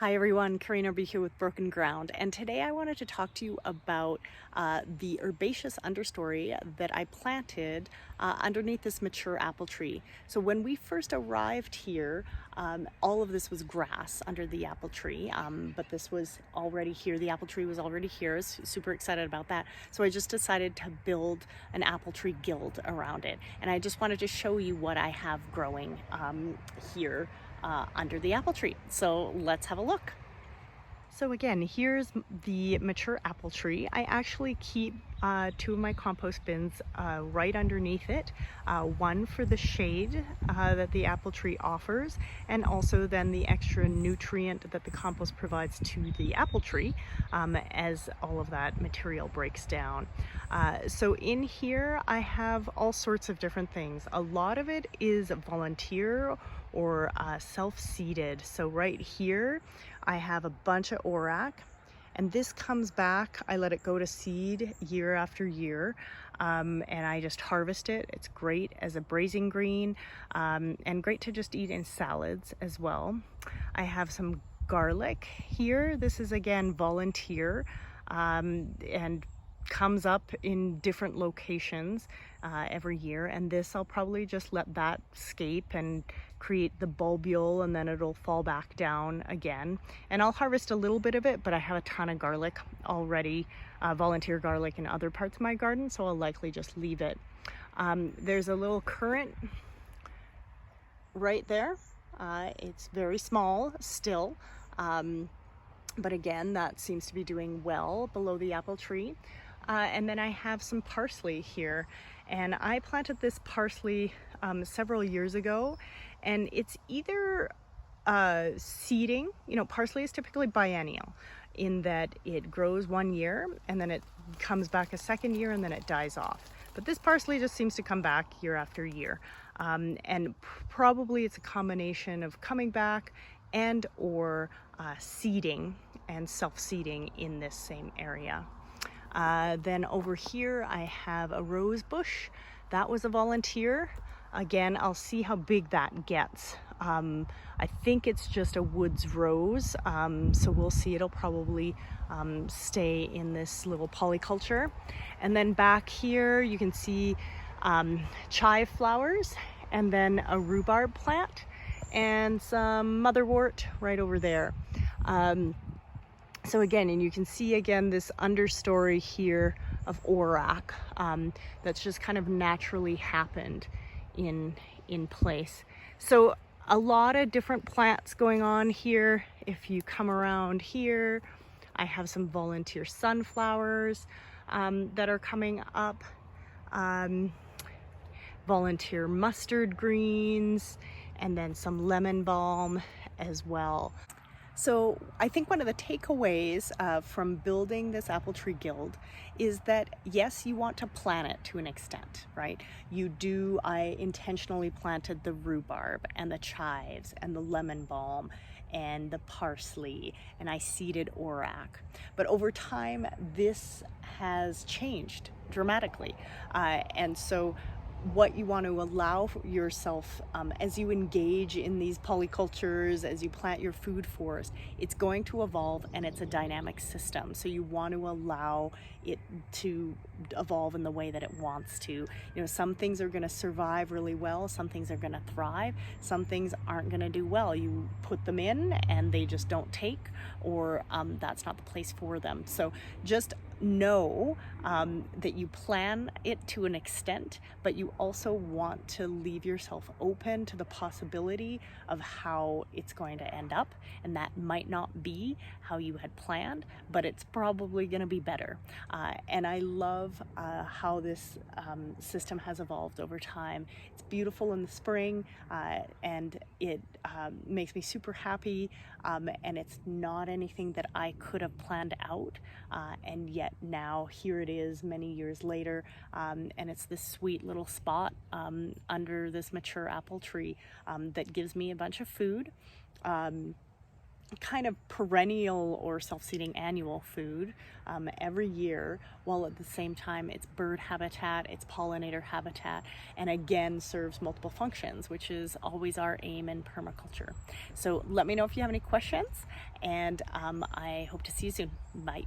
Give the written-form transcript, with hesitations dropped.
Hi everyone, Kareen Erbe here with Broken Ground, and today I wanted to talk to you about the herbaceous understory that I planted underneath this mature apple tree. So when we first arrived here, all of this was grass under the apple tree, but this was already here. The apple tree was already here. I was super excited about that. So I just decided to build an apple tree guild around it, and I just wanted to show you what I have growing here under the apple tree. So let's have a look. So again, here's the mature apple tree. I actually keep two of my compost bins right underneath it. One for the shade that the apple tree offers, and also then the extra nutrient that the compost provides to the apple tree as all of that material breaks down. So in here I have all sorts of different things. A lot of it is volunteer or self-seeded. So right here I have a bunch of orac, and this comes back. I let it go to seed year after year, and I just harvest it. It's great as a braising green, and great to just eat in salads as well. I have some garlic here. This is again volunteer, and comes up in different locations every year, and this I'll probably just let that scape and create the bulbule, and then it'll fall back down again, and I'll harvest a little bit of it, but I have a ton of garlic already, volunteer garlic in other parts of my garden, so I'll likely just leave it. There's a little currant right there. It's very small still, but again, that seems to be doing well below the apple tree. And then I have some parsley here, and I planted this parsley several years ago, and it's either seeding. You know, parsley is typically biennial in that it grows 1 year and then it comes back a second year and then it dies off. But this parsley just seems to come back year after year, and probably it's a combination of coming back and or seeding and self-seeding in this same area. Then over here I have a rose bush. That was a volunteer. Again, I'll see how big that gets. I think it's just a woods rose, so we'll see. It'll probably stay in this little polyculture. And then back here you can see chive flowers, and then a rhubarb plant, and some motherwort right over there. So again, and you can see again this understory here of orac that's just kind of naturally happened in place. So a lot of different plants going on here. If you come around here, I have some volunteer sunflowers that are coming up, volunteer mustard greens, and then some lemon balm as well. So I think one of the takeaways from building this apple tree guild is that yes, you want to plant it to an extent, right? I intentionally planted the rhubarb and the chives and the lemon balm and the parsley, and I seeded orac. But over time, this has changed dramatically. And so what you want to allow yourself as you engage in these polycultures, as you plant your food forest, it's going to evolve, and it's a dynamic system. So you want to allow it to evolve in the way that it wants to. You know, some things are going to survive really well, some things are going to thrive, some things aren't going to do well. You put them in and they just don't take, or that's not the place for them. So just know that you plan it to an extent, but you also want to leave yourself open to the possibility of how it's going to end up, and that might not be how you had planned, but it's probably going to be better. And I love how this system has evolved over time. It's beautiful in the spring, and it makes me super happy, and it's not anything that I could have planned out, and yet now here it is many years later, and it's this sweet little spot under this mature apple tree that gives me a bunch of food. kind of perennial or self-seeding annual food every year, while at the same time it's bird habitat, it's pollinator habitat, and again serves multiple functions, which is always our aim in permaculture. So let me know if you have any questions, and I hope to see you soon. Bye.